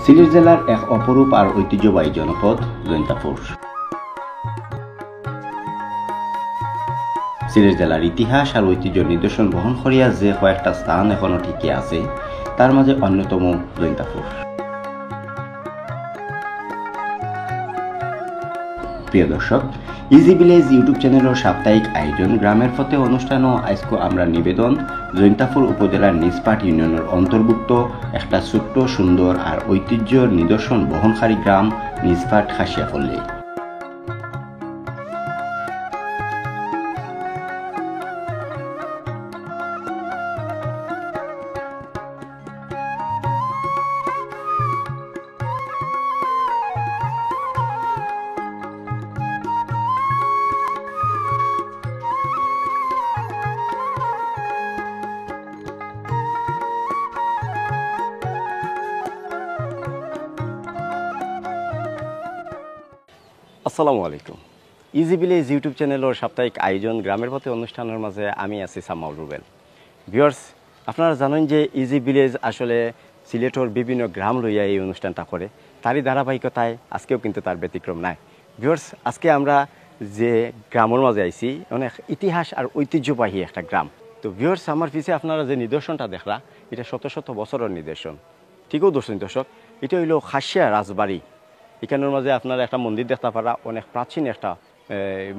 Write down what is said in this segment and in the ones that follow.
সিলেট জেলার এক অপরূপ আর ঐতিহ্যবাহী জনপদ জৈন্তাপুর। সিলেট জেলার ইতিহাস আর ঐতিহ্য নিদর্শন বহন করিয়া যে কয়েকটা স্থান এখনো টিকে আছে তার মাঝে অন্যতম জৈন্তাপুর। প্রিয় দর্শক, ইজি ভিলেজ ইউটিউব চ্যানেলের সাপ্তাহিক আয়োজন গ্রামের পথে অনুষ্ঠান ও আজকে আমরা নিবেদন জৈন্তাপুর উপজেলার নিজপাট ইউনিয়নের অন্তর্ভুক্ত একটা ছোট্ট সুন্দর আর ঐতিহ্যর নিদর্শন বহনকারী গ্রাম নিজপাট খাসিয়াপল্লী। আসসালামু আলাইকুম। ইজি ভিলেজ ইউটিউব চ্যানেলের সাপ্তাহিক আয়োজন গ্রামের পথে অনুষ্ঠানের মাঝে আমি আছি সামাউল রুবেল। ভিউয়ার্স, আপনারা জানেন যে ইজি ভিলেজ আসলে সিলেটের বিভিন্ন গ্রাম লইয়া এই অনুষ্ঠানটা করে, তারই ধারাবাহিকতায় আজকেও কিন্তু তার ব্যতিক্রম নাই। ভিউয়ার্স, আজকে আমরা যে গ্রামের মাঝে আইছি অনেক ইতিহাস আর ঐতিহ্যবাহী একটা গ্রাম। তো ভিউয়ার্স, আমার পিছে আপনারা যে নিদর্শনটা দেখলা এটা শত শত বছরের নিদর্শন। ঠিকও দর্শক, এটা হইল খাসিয়া রাজবাড়ি। এখানের মাঝে আপনারা একটা মন্দির দেখতে পারা, অনেক প্রাচীন একটা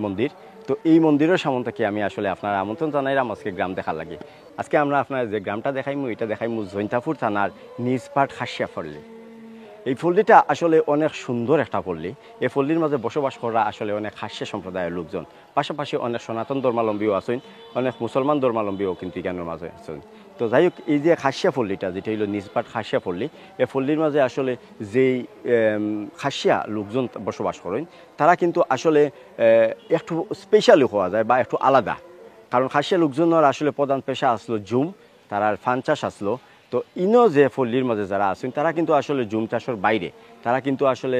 মন্দির। তো এই মন্দিরের সামনে থেকে আমি আসলে আপনারা আমন্ত্রণ জানাইলাম আজকে গ্রাম দেখার লাগে। আজকে আমরা আপনার যে গ্রামটা দেখাইমু এটা দেখাইমু জৈন্তাপুর থানার নিজপাট খাসিয়াপল্লী। এই পল্লীটা আসলে অনেক সুন্দর একটা পল্লী। এই পল্লীর মাঝে বসবাস করা আসলে অনেক খাসিয়া সম্প্রদায়ের লোকজন, পাশাপাশি অনেক সনাতন ধর্মাবলম্বীও আছেন, অনেক মুসলমান ধর্মাবলম্বীও কিন্তু এখানের মাঝে আছেন। তো যাই হোক, এই যে খাসিয়া পল্লীটা যেটা হলো নিজপাট খাসিয়া পল্লী, এই পল্লীর মাঝে আসলে যেই খাসিয়া লোকজন বসবাস করেন তারা কিন্তু আসলে একটু স্পেশালি হওয়া যায় বা একটু আলাদা। কারণ খাসিয়া লোকজনের আসলে প্রধান পেশা আসলো জুম, তারা ফান চাষ আসলো। তো ইনো যে পল্লীর মাঝে যারা আছেন তারা কিন্তু আসলে জুম চাষের বাইরে তারা কিন্তু আসলে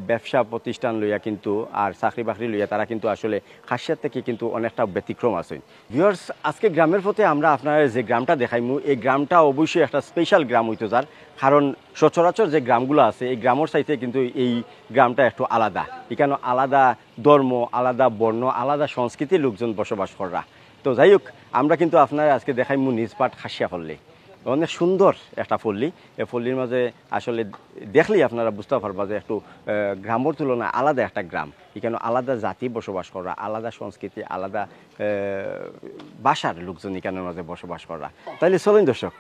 ব্যবসা প্রতিষ্ঠান লইয়া কিন্তু আর চাকরি বাকরি লইয়া তারা কিন্তু আসলে খাসিয়ার থেকে কিন্তু অনেকটা ব্যতিক্রম আছেন। ভিউয়ার্স, আজকে গ্রামের পথে আমরা আপনার যে গ্রামটা দেখাইমু এই গ্রামটা অবশ্যই একটা স্পেশাল গ্রাম হইতো যার কারণ সচরাচর যে গ্রামগুলো আছে এই গ্রামের চাইতে কিন্তু এই গ্রামটা একটু আলাদা। এখানে আলাদা ধর্ম, আলাদা বর্ণ, আলাদা সংস্কৃতির লোকজন বসবাস করা। তো যাই হোক, আমরা কিন্তু আপনারা আজকে দেখাইমু নিজপাট খাসিয়াপল্লী। অনেক সুন্দর একটা পল্লী। এই পল্লীর মাঝে আসলে দেখলেই আপনারা বুঝতে পারবা যে একটু গ্রামের তুলনায় আলাদা একটা গ্রাম। এখানে আলাদা জাতি বসবাস করা, আলাদা সংস্কৃতি, আলাদা ভাষার লোকজন এখানের মাঝে বসবাস করা। তাইলে চলুন দর্শক,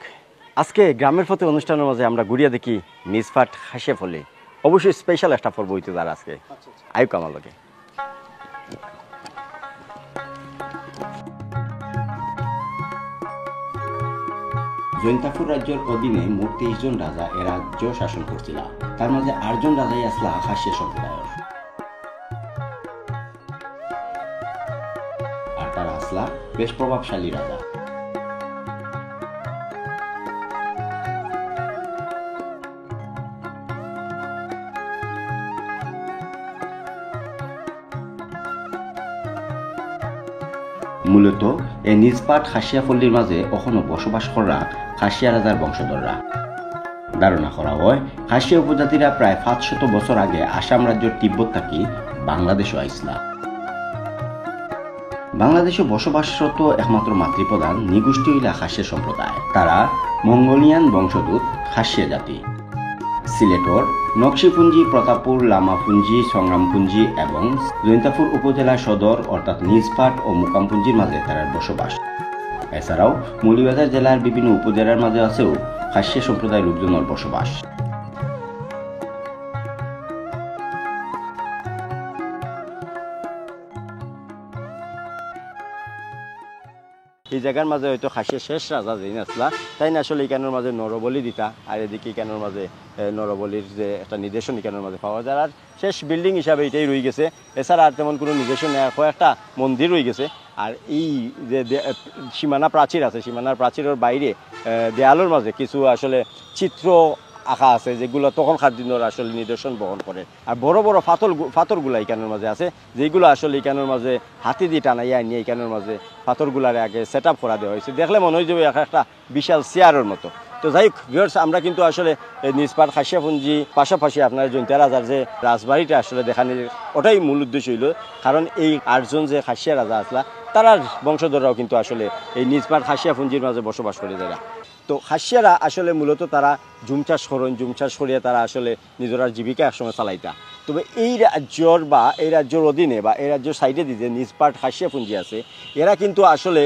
আজকে গ্রামের পথে অনুষ্ঠানের মাঝে আমরা ঘুরিয়ে দেখি নিজপাট খাসিয়াপল্লী। অবশ্যই স্পেশাল একটা পর্ব হইতে যারা আজকে আয়ুক আমার লগে। জৈন্তাপুর রাজ্যের অধীনে মোট 23 জন রাজা এ রাজ্য শাসন করছিল। তার মাঝে 8 জন রাজাই আসলা খাসিয়া সম্প্রদায়ের, আর তারা আসলা বেশ প্রভাবশালী রাজা। মূলত এই নিজপাট খাসিয়াপল্লীর মাঝে এখনো বসবাস করা খাসিয়া রাজার বংশধররা। ধারণা করা হয় খাসিয়া উপজাতিরা প্রায় 500 বছর আগে আসাম রাজ্যের তিব্বত থাকি বাংলাদেশে আইসলা। বাংলাদেশে বসবাসরত একমাত্র মাতৃপ্রধান নিগোষ্ঠী হইলা খাসিয়া সম্প্রদায়। তারা মঙ্গোলিয়ান বংশোদ্ভূত খাসিয়া জাতি। সিলেটর নকশিপুঞ্জি, প্রতাপপুর, লামাপুঞ্জি, সংগ্রামপুঞ্জি এবং জৈন্তাপুর উপজেলা সদর অর্থাৎ নিজপাট ও মুকামপুঞ্জির মাঝে তার বসবাস। এছাড়াও মৌলভীবাজার জেলার বিভিন্ন উপজেলার মাঝে আছেও খাসিয়া সম্প্রদায়ের লোকজনের বসবাস। এই জায়গার মাঝে হয়তো খাসিয়া শেষ রাজা যেই আসলা তাই না আসলে এখানের মাঝে নরবলি দিতা, আর এদিকে এখানের মাঝে নরবলির যে একটা নির্দেশন এখানের মাঝে পাওয়া যায়। আর শেষ বিল্ডিং হিসাবে এটাই রয়ে গেছে, এছাড়া আর তেমন কোনো নির্দেশন নেই। কয়েকটা মন্দির রয়ে গেছে। আর এই যে সীমানা প্রাচীর আছে, সীমানার প্রাচীরের বাইরে দেয়ালের মাঝে কিছু আসলে চিত্র আঁকা আছে যেগুলো তখনকার দিনের আসলে নিদর্শন বহন করে। আর বড় বড় পাথরগুলা এখানের মাঝে আছে যেগুলো আসলে এখানের মাঝে হাতি দিয়ে টানাইয়া নিয়ে এখানের মাঝে পাথরগুলার আগে সেট আপ করা দেওয়া হয়েছে। দেখলে মনে হয় যে একটা বিশাল চেয়ারের মতো। তো যাই হোক ভিউয়ার্স, আমরা কিন্তু আসলে নিষ্পাট খাসিয়াপুঞ্জি পাশাপাশি আপনার জৈন্তা রাজার যে রাজবাড়িটা আসলে দেখানোর ওটাই মূল উদ্দেশ্য হইল। কারণ এই 8 জন যে খাসিয়া রাজা আসলা তারার বংশধররাও কিন্তু আসলে এই নিষ্পাট খাসিয়াপুঞ্জির মাঝে বসবাস করে যারা। তো খাসিয়ারা আসলে মূলত তারা জুম চাষ করেন, জুম চাষ করিয়া তারা আসলে নিজের জীবিকা একসময় চালাইতা। তবে এই রাজ্যর বা এই রাজ্যের অধীনে বা এই রাজ্যের সাইডে যে নিষ্পাট খাসিয়াপুঞ্জি আছে, এরা কিন্তু আসলে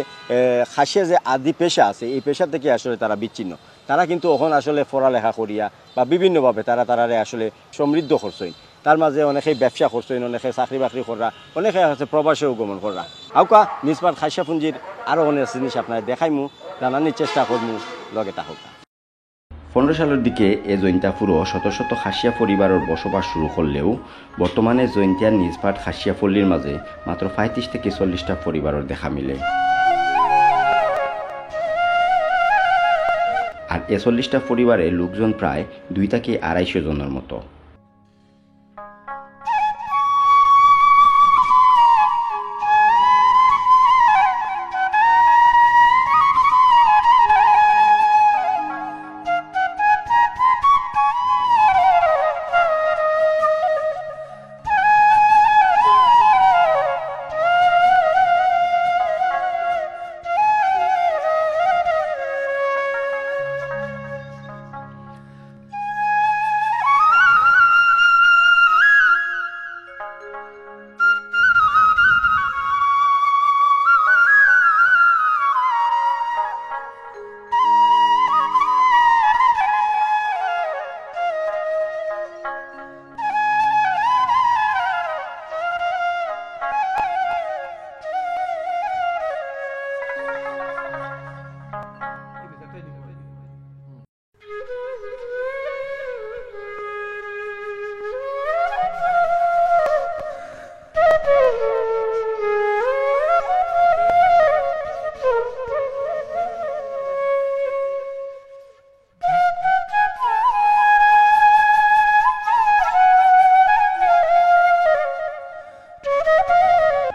খাসিয়া যে আদি পেশা আছে এই পেশা থেকে আসলে তারা বিচ্ছিন্ন। তারা কিন্তু এখন আসলে পড়ালেখা করিয়া বা বিভিন্নভাবে তারারে আসলে সমৃদ্ধ করছেন। তার মাঝে অনেকেই ব্যবসা করছেন, অনেকে চাকরি বাকরি করা, অনেকে আছে প্রবাসেও গমন করা। আউকা নিষ্পাট খাসিয়াপুঞ্জির আরও অনেক জিনিস আপনার দেখাইমু, জানানোর চেষ্টা করমু, লগে থাকুক। 15 সালের দিকে এ জৈন্তাপুরও শত শত খাসিয়া পরিবারের বসবাস শুরু করলেও বর্তমানে জৈন্তিয়ার নিষ্পাট খাসিয়া পল্লীর মাঝে মাত্র 35 থেকে 40টা পরিবারের দেখা মিলে। আর এ 40টা পরিবারে লোকজন প্রায় 2 থেকে 250 জনের মতো।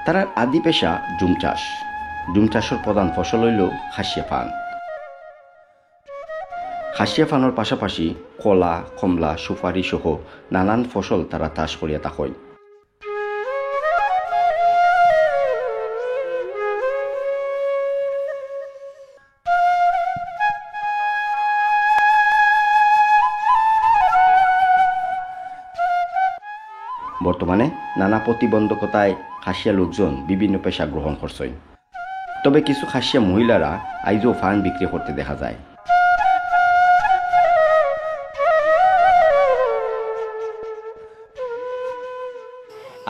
তার আদি পেশা জুম চাষ। জুম চাষের প্রধান ফসল হইল খাসিয়া পান। খাসিয়া পানের পাশাপাশি কলা, কমলা, সুপারি সহ নানান ফসল তারা চাষ করিয়া থাকেন। বর্তমানে নানা প্রতিবন্ধকতায় খাসিয়া লোকজন বিভিন্ন পেশা গ্রহণ করছেন। তবে কিছু খাসিয়া মহিলারা আইজও ফান বিক্রি করতে দেখা যায়।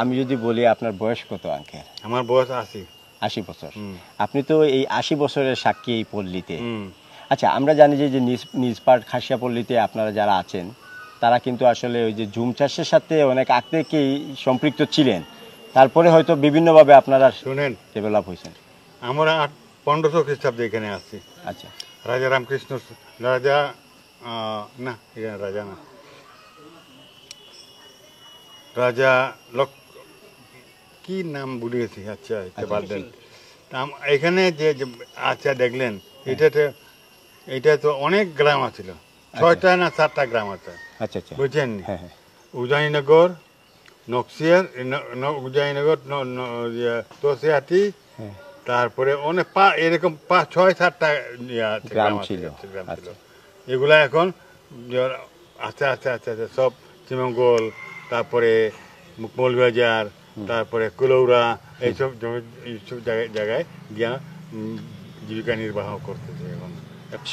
আমি যদি বলি আপনার বয়স কত আঙ্কেল? আমার বয়স 80 বছর। আপনি তো এই 80 বছরের সাক্ষী এই পল্লীতে। আচ্ছা, আমরা জানি যে নিষ্পাট খাসিয়া পল্লীতে আপনারা যারা আছেন তারা কিন্তু আসলে ওই যে জুম চাষের সাথে অনেক আগ থেকেই সম্পৃক্ত ছিলেন। তারপরে হয়তো বিভিন্নভাবে আপনারা শুনেন ডেভেলপ হয়েছেন। আমরা 1500 খ্রিস্টাব্দে এখানে আসছি। আচ্ছা, রাজা রামকৃষ্ণ রাজা না এখানে রাজা না রাজা কি নাম ভুলে গেছি। আচ্ছা, এখানে যে আচ্ছা দেখলেন এটা তো অনেক গ্রাম আছিল, 6টা না 7টা গ্রাম আছে। আচ্ছা আচ্ছা, বুঝছেন? উদয়নগর, নকশিয়ার, উদয়নগর, তোসিয়াটি, তারপরে অনেক এরকম 6-7টা গ্রাম ছিল। এগুলা এখন আস্তে আস্তে আস্তে আস্তে সব শ্রীমঙ্গল, তারপরে মৌলবাজার, তারপরে কুলৌরা, এইসব জায়গায় গিয়া জীবিকা নির্বাহ করতেছে। এখন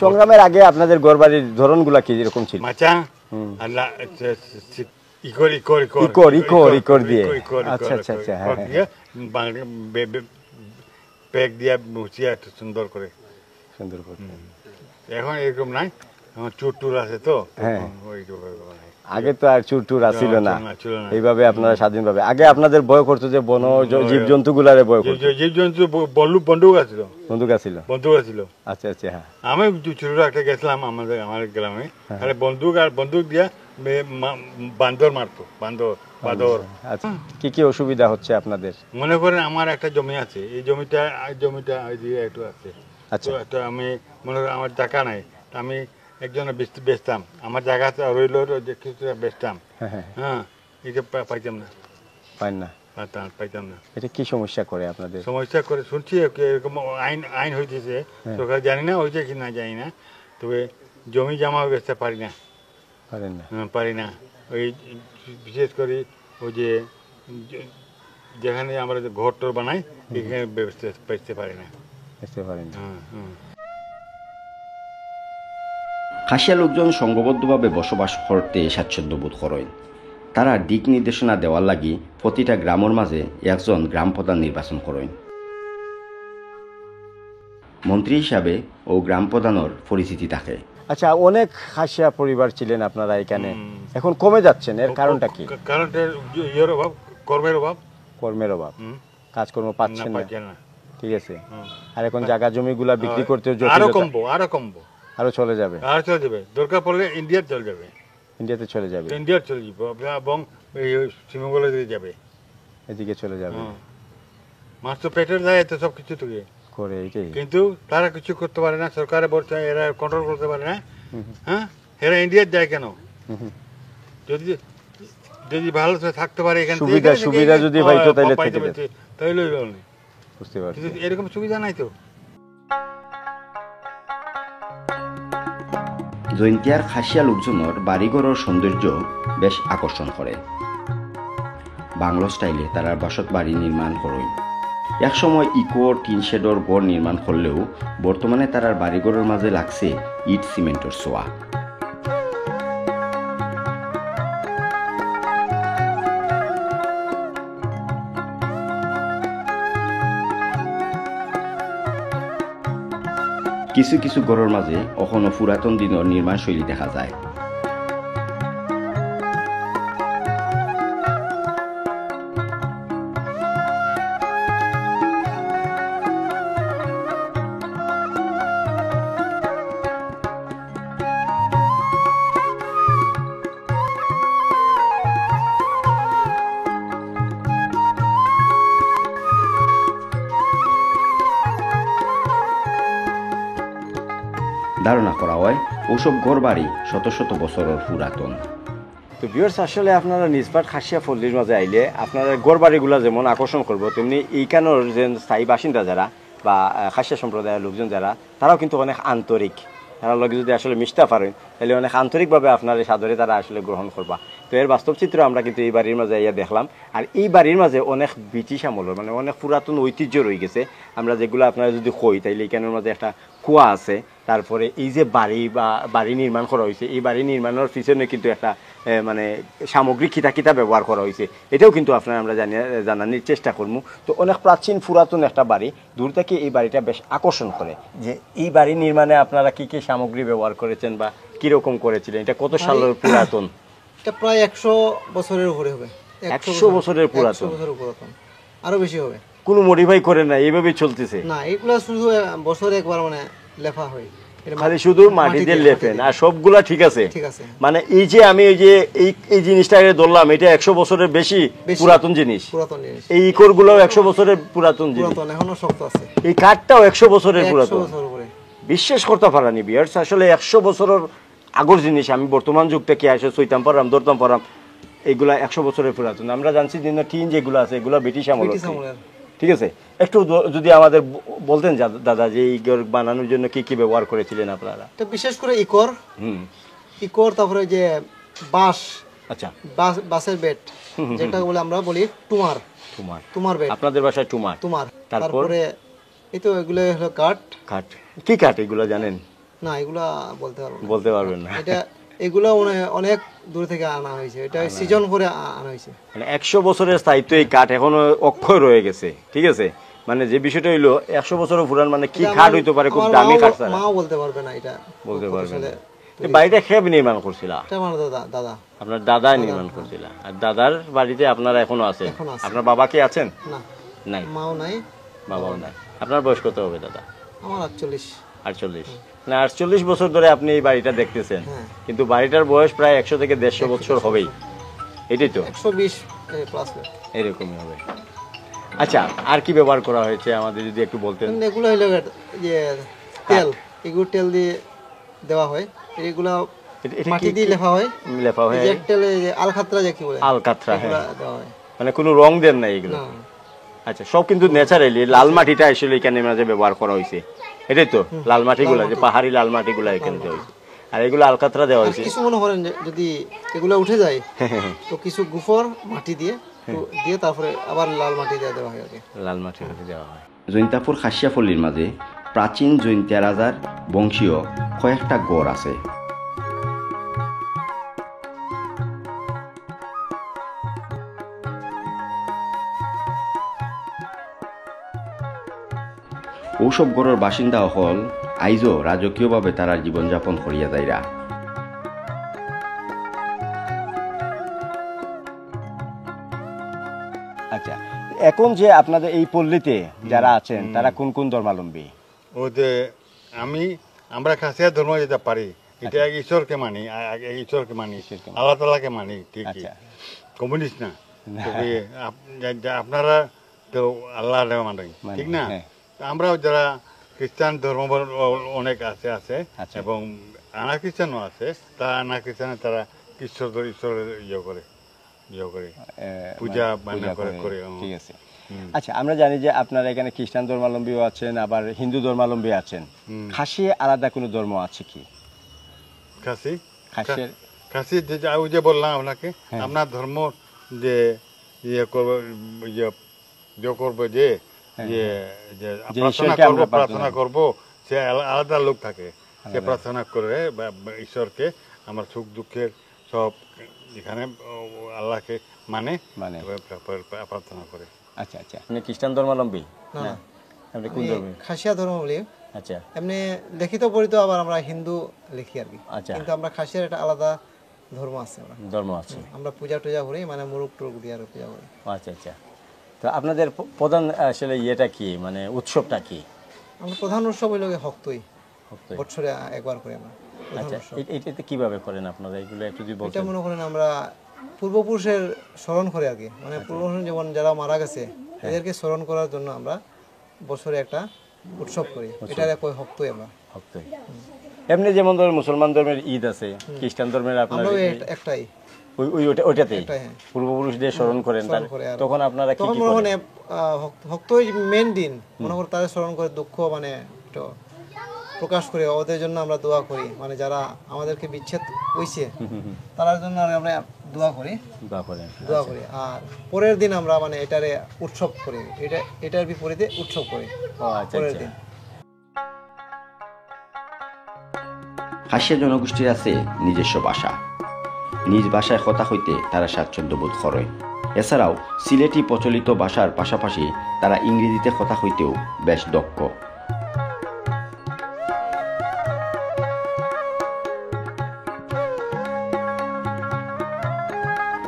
সংগ্রামের আগে আপনাদের ঘরবাড়ির ধরনগুলা কি এরকম ছিল? মাচা সুন্দর করে এখন এরকম নাই, এখন চুর আছে তো। আগে তো আর চুর আসছিল না এইভাবে আপনারা স্বাধীনভাবে। আগে আপনাদের ভয় করতো যে বন জীবজন্তু গুলারে ভয় করতো? জীবজন্তু বন্দুক আছিল। বন্দুক আছিল? বন্দুক আছিল। আচ্ছা আচ্ছা, হ্যাঁ। আমি ছোট একটা গেছিলাম আমার গ্রামে, আরে বন্দুক দিয়া বান্দর মারতো, বাঁদর। আচ্ছা, কি কি অসুবিধা হচ্ছে আপনাদের? মনে করেন আমার একটা জমি আছে, এই জমিটা একটু আছে। আচ্ছা, তো আমি মনে করেন আমার টাকা নাই, আমি একজনে বেচতাম, আমার জায়গাতে রইল যে কিছু বেচতাম, হ্যাঁ এটা পাইতাম না, পারেন না। পাইতাম না। এটা কি সমস্যা করে আপনাদের? সমস্যা করে শুনছি এরকম আইন হইতেছে, সরকার জানি না হয়েছে কি না জানি না, তবে জমি জমা বেচতে পারি না, পারেন না। পারি না। ওই বিশেষ করে ওই যে যেখানে আমরা ঘর টর বানাই এখানে বেচতে পারি না, বুঝতে পারেন না। খাসিয়া লোকজন সংঘবদ্ধভাবে বসবাস করতে স্বাচ্ছন্দ্য বোধ করেন। তারা দিক নির্দেশনা দেওয়ার লাগি প্রতিটা গ্রামের মাঝে একজন গ্রাম প্রধান নির্বাচন করেন। মন্ত্রী হিসাবে ও গ্রাম প্রধানের পরিচিতি থাকে। আচ্ছা, অনেক খাসিয়া পরিবার ছিলেন আপনারা এখানে, এখন কমে যাচ্ছেন, এর কারণটা কি? কারণটা ইয়ের অভাব, কর্মের অভাব, কর্মের অভাব, কাজকর্ম পাচ্ছেন না। ঠিক আছে। হুম। আর এখন জায়গা জমিগুলা বিক্রি করতে আরো কমবো, আরো চলে যাবে, দরকার পড়লে ইন্ডিয়ার চলে যাবে, ইন্ডিয়াতে চলে যাবে, ইন্ডিয়ার চলে যাবে এবং এই শ্রীমঙ্গলের দিকে যাবে, এদিকে চলে যাবে। মাছ তো পেটের যায় তো সব কিছু তো করে এইটাই। কিন্তু তারা কিছু করতে পারে না, সরকারে বলছে এরা কন্ট্রোল করতে পারে না। হ্যাঁ, এরা ইন্ডিয়ার যায় কেন? যদি যদি ভালো থাকতে পারে এখানে, সুবিধা যদি পাইতো তাহলে থেকে যেত, তাহলে বুঝতে পারছি। এরকম সুবিধা নাই তো। জয়ন্তিয়ার খাসিয়া লোকজনের বাড়িঘরের সৌন্দর্য বেশ আকর্ষণ করে। বাংলো স্টাইলে তারা বসত বাড়ি নির্মাণ করেন। একসময় ইকো টিন শেডর গড় নির্মাণ করলেও বর্তমানে তারার বাড়িঘরের মাঝে লাগছে ইট সিমেন্টের ছোঁয়া। কিছু কিছু ঘরের মাঝে এখনো পুরাতন দিনের নির্মাণ শৈলী দেখা যায়। ধারণা করা হয় ওসব ঘরবাড়ি শত শত বছরের পুরাতন। তো ভিউয়ার্স, আসলে আপনারা নিজপাট খাসিয়া পল্লীর মাঝে আইলে আপনারা ঘরবাড়িগুলো যেমন আকর্ষণ করবো, তেমনি এইখানের যে স্থায়ী বাসিন্দা যারা বা খাসিয়া সম্প্রদায়ের লোকজন যারা, তারাও কিন্তু অনেক আন্তরিক। তারা লোক যদি আসলে মিশতে পারেন তাহলে অনেক আন্তরিকভাবে আপনার এই সাদরে তারা আসলে গ্রহণ করবা। তো এর বাস্তব চিত্র আমরা কিন্তু এই বাড়ির মাঝে ইয়া দেখলাম। আর এই বাড়ির মাঝে অনেক ব্রিটিশ আমলের মানে অনেক পুরাতন ঐতিহ্য রয়ে গেছে। আমরা যেগুলো আপনারা যদি কই তাইলে এইখানের মাঝে একটা কুয়া আছে। তারপরে এই যে বাড়ি নির্মাণ করা হয়েছে, এই বাড়ি নির্মাণের পিছনে কিন্তু একটা মানে সামগ্রিক কিতা ব্যবহার করা হয়েছে, এটাও কিন্তু আপনারা আমরা জানানোর চেষ্টা করবো। তো অনেক প্রাচীন পুরাতন একটা বাড়ি, দূর থেকে এই বাড়িটা বেশ আকর্ষণ করে যে এই বাড়ি নির্মাণে আপনারা কি কি সামগ্রী ব্যবহার করেছেন বা কিরকম করেছিলেন, এটা কত সালের পুরাতন? এটা প্রায় 100 বছরের উপরে হবে। 100 বছরের পুরাতন, আরো বেশি হবে। কোনো মডিফাই করে না, এইভাবেই চলতেছে? না, এগুলো শুধু বছরে একবার মানে লেফা হয়, খালি শুধু মাটি দিয়ে লেপেন আর সবগুলা ঠিক আছে। ঠিক আছে, মানে এই যে আমি এই যে এই জিনিসটা ধরলাম, এটা 100 বছরের বেশি পুরাতন জিনিস। এই ইকোর গুলো 100 বছরের পুরাতন জিনিস, এখনো শক্ত আছে। এই কাঠটাও 100 বছরের পুরাতন। বিশ্বাস করতে পারানি বিয়ার্স, আসলে 100 বছরের আগের জিনিস আমি বর্তমান যুগ থেকে আসে চইতাম পারাম ধরতাম পারাম, এইগুলা 100 বছরের পুরাতন। আমরা জানছি যে টিন যেগুলো আছে এগুলো ব্রিটিশ আমলের। ঠিক আছে, একটু যদি আমাদের বলতেন দাদা যে এই ঘর বানানোর জন্য কি কি ব্যবহার করেছিলেন আপনারা? তো বিশেষ করে ইকোর তারপরে যে বাঁশ, আচ্ছা বাঁশের বেট যেটা বলে আমরা বলি টুমার বেট, আপনাদের ভাষায় টুমার। তারপরে এই তো এগুলো হলো কাঠ। কি কাঠ এগুলো জানেন? না, এগুলা বলতে পারবেন না। এটা এগুলো অনেক দূর থেকে আনা হয়েছে, এটা সিজন করে আনা হয়েছে। মানে 100 বছরের স্থায়িত্ব এই কাঠ এখনো অক্ষয় রয়ে গেছে। ঠিক আছে, মানে যে বিষয়টা হইলো 100 বছরের পুরান, মানে কি কাঠ হইতে পারে, খুব দামি কাঠ। মাও বলতে পারবে না, এটা বলতে পারবে না। এই বাড়িটা খেব নির্মাণ করছিল? এটা আমার দাদা। আপনার দাদা নির্মাণ করছিল? আর দাদার বাড়িতে আপনারা এখনো আছেন? আপনার বাবা কি আছেন? না, নাই। মাও নাই, বাবাও নাই। আপনার বয়স কত হবে দাদা? আমার 48। 48 না, 48 বছর ধরে আপনি এই বাড়িটা দেখতেছেন, কিন্তু বাড়িটার বয়স প্রায় 100 থেকে 150 বছর হবেই। এটাই তো 120 প্লাস এরকমই হবে। আচ্ছা, আর কি ব্যবহার করা হয়েছে আমাদের যদি একটু বলতেন? এগুলো হলো যে তেল, এগুলো তেল দিয়ে দেওয়া হয়। এগুলা এটা মাটি কি- দিয়ে লেখা হয়, লেপা এই হয়ে যে একটা যে আলখাতরা যে কি বলে, আলকাতরা, হ্যাঁ। এগুলা দেওয়া হয়। মানে কোনো রং দেন না এগুলো? না, আচ্ছা, সব কিন্তু ন্যাচারালি লাল মাটিটা আসলে এখানে মাঝে ব্যবহার করা হয়েছে, এটাই তো লাল মাটিগুলা, যে পাহাড়ি লাল মাটিগুলা এখানে দেওয়া হয়েছে, আর এগুলো আলকাতরা দেওয়া আর হয়েছে। কিছু মনে করেন যে যদি এগুলা উঠে যায় তো কিছু গুফর মাটি দিয়ে দিয়ে তারপরে আবার লাল মাটি দিয়ে দেওয়া হয় আগে। লাল মাটি দেওয়া হয়। জৈন্তাপুর খাসিয়াপল্লীর মাঝে প্রাচীন জৈন্তিয়া রাজার বংশীয় কয়েকটা গড় আছে। ঔসব গড়ের বাসিন্দা হল আইজও রাজকীয়ভাবে তারা জীবনযাপন করিয়া যাইরা। আচ্ছা, এখন যে আপনাদের এই পল্লীতে যারা আছেন তারা কোন কোন ধর্মাবলম্বী? ওতে আমরা খাসিয়া ধর্ম যেতে পারি, এটা ঈশ্বরকে মানি, ঈশ্বরকে মানি, আল্লাহ তাআলাকে মানি, ঠিক আচ্ছা। কমিউনিস্ট না। তবে আপনারা তো আল্লাহ মানেন, ঠিক না? হ্যাঁ। আমরাও যারা খ্রিস্টান ধর্ম অনেক আছে আচ্ছা। এবং আনা খ্রিস্টানও আছে, তা আনা খ্রিস্টানে তারা ঈশ্বরের ইয়ে করে পূজা বান্না করে। ঠিক আছে। আচ্ছা, আমরা জানি যে আপনারা এখানে খ্রিস্টান ধর্মাবলম্বীও আছেন, আবার হিন্দু ধর্মাবলম্বী আছেন। খাসি আলাদা কোনো ধর্ম আছে কি? খাসি যে বললাম আপনাকে, আপনার ধর্ম যে ইয়ে করবে যে প্রার্থনা করবো, সে আলাদা লোক থাকে, সে প্রার্থনা করে ঈশ্বরকে আমার সুখ দুঃখের সব এখানে আল্লাহকে মানে প্রার্থনা করে। আচ্ছা আচ্ছা, আপনি খ্রিস্টান ধর্মাবলম্বী? না, আপনি কোন ধর্মে? খাসিয়া ধর্ম বলি। আচ্ছা এমনি লিখিত পড়িত আবার আমরা হিন্দু লিখি আর কি। আচ্ছা। কিন্তু আমরা খাসিয়ার একটা আলাদা ধর্ম আছে, ধর্ম আছে। আমরা পূজা টুজা করি, মানে মুরুক টুরুক দিয়ে পূজা করি। আচ্ছা আচ্ছা। তো আপনাদের প্রধান আসলে ইয়েটা কি, মানে উৎসবটা কি? আমরা প্রধান উৎসব হইল হক্তই, হক্তই। বছরে একবার করি আমরা প্রধান আচ্ছা, উৎসব। এটাতে কিভাবে করেন আপনারা এগুলো একটু যদি এটা বলতেন? মনে করেন আমরা পূর্বপুরুষের স্মরণ করে আর কি, মানে পূর্বপুরুষ যেমন যারা মারা গেছে এদেরকে স্মরণ করার জন্য আমরা বছরে একটা উৎসব করি, এটার কই হক্তই আমরা। হক্তই। এমনি যেমন ধর মুসলমান ধর্মের ঈদ আছে, খ্রিস্টান ধর্মের আপনার আমরাও একটাই, ওইটাতেই একটাই, হ্যাঁ। পূর্বপুরুষদের স্মরণ করেন, স্মরণ করে আর তখন আপনারা কি তখন কি মনে করেন? হয় ভক্তই মেন দিন, মনে করে তাদের স্মরণ করে দুঃখ মানে একটু প্রকাশ করে ওদের জন্য আমরা দোয়া করি, মানে যারা আমাদেরকে বিচ্ছেদ হইছে তার জন্য আমরা দোয়া করি। দোয়া করেন। আর পরের দিন আমরা মানে এটারে উৎসব করি, এটার বিপরীতে উৎসব করি ও আচ্ছা পরের আচ্ছা। দিন। খাসিয়া জনগোষ্ঠীর আছে নিজস্ব ভাষা। নিজ ভাষায় কথা হইতে তারা স্বাচ্ছন্দ্য বোধ করে। এছাড়াও সিলেটি প্রচলিত ভাষার পাশাপাশি তারা ইংরেজিতে কথা হইতেও বেশ দক্ষ।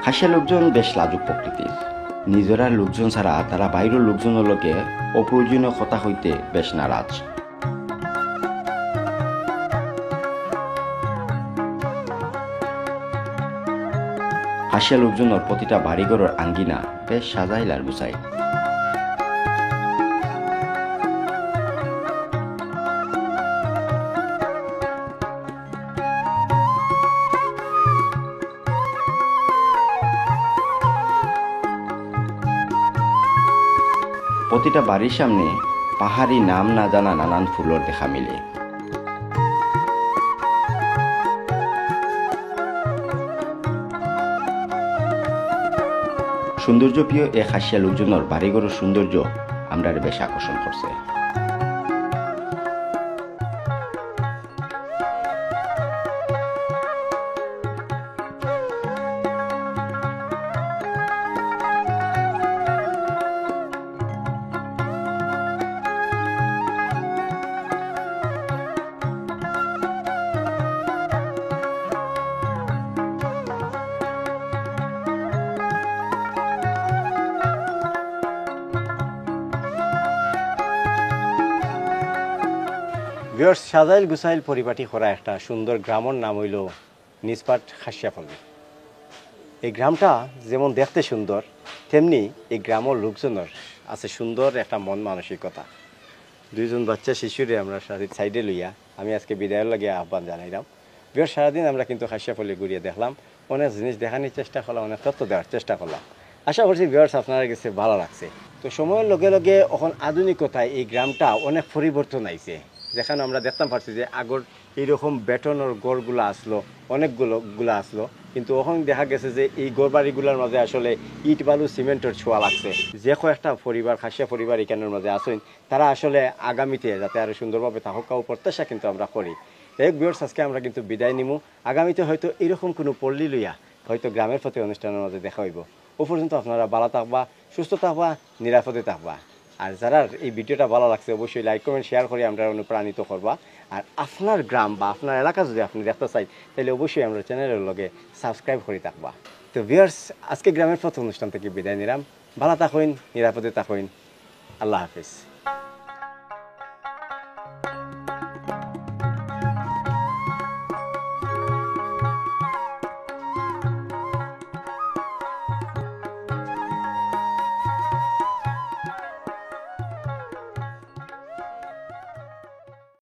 খাসিয়া লোকজন বেশ লাজুক প্রকৃতির। নিজেরার লোকজন ছাড়া তারা বাইরের লোকজনের লোকে অপ্রয়োজনীয় কথা হইতে বেশ নারাজ। খাসিয়া লোকজনের প্রতিটা বাড়িঘরের আঙ্গিনা বেশ সাজাইল আর গুছাই। প্রতিটা বাড়ির সামনে পাহাড়ি নাম না জানা নানান ফুলের দেখা মিলে। সৌন্দর্যপ্রিয় এ খাসিয়া লোকজনের বাড়িঘরের সৌন্দর্য আমরা বেশ আকর্ষণ করছে। ভিউয়ার্স, সাজাইল গুছাইল পরিপাটি করা একটা সুন্দর গ্রামের নাম হইল নিজপাট খাসিয়াপল্লী। এই গ্রামটা যেমন দেখতে সুন্দর, তেমনি এই গ্রামের লোকজনের আছে সুন্দর একটা মন মানসিকতা। দুইজন বাচ্চা শিশুরে আমরা সাইডে লইয়া আমি আজকে বিদায়ের লাগে আহ্বান জানাইলাম। বিয়ার সারাদিন আমরা কিন্তু খাসিয়াপল্লী ঘুরিয়ে দেখলাম, অনেক জিনিস দেখানোর চেষ্টা করলাম, অনেক তথ্য দেওয়ার চেষ্টা করলাম। আশা করছি ভিউয়ার্স আপনারা কাছে ভালো লাগছে। তো সময়ের লগে লগে এখন আধুনিকতায় এই গ্রামটা অনেক পরিবর্তন আইছে, যেখানে আমরা দেখতাম পারছি যে আগর এইরকম বেটনের গড়গুলো আসলো, অনেকগুলো আসলো, কিন্তু এখন দেখা গেছে যে এই গড় বাড়িগুলোর মাঝে আসলে ইট বালু সিমেন্টের ছোঁয়া লাগছে। যে কয়েকটা পরিবার, খাসিয়া পরিবার এখানের মাঝে আসেন, তারা আসলে আগামীতে যাতে আরো সুন্দরভাবে থাকাও প্রত্যাশা কিন্তু আমরা করি। এক ভিউয়ার্স আজকে আমরা কিন্তু বিদায় নিমু, আগামীতে হয়তো এরকম কোনো পল্লী লইয়া হয়তো গ্রামের প্রতি অনুষ্ঠানের মাঝে দেখা হইব। ও পর্যন্ত আপনারা ভালো থাকবা, সুস্থ থাকবা, নিরাপদে থাকবা। আর যারা এই ভিডিওটা ভালো লাগছে অবশ্যই লাইক কমেন্ট শেয়ার করে আমরা অনুপ্রাণিত করবা। আর আপনার গ্রাম বা আপনার এলাকা যদি আপনি দেখতে চাই তাহলে অবশ্যই আমরা চ্যানেলের লগে সাবস্ক্রাইব করে থাকবা। তো ভিউয়ার্স আজকে গ্রামের প্রথম অনুষ্ঠান থেকে বিদায় নিলাম। ভালো থাকুন, নিরাপদে থাকুন, আল্লাহ হাফিজ।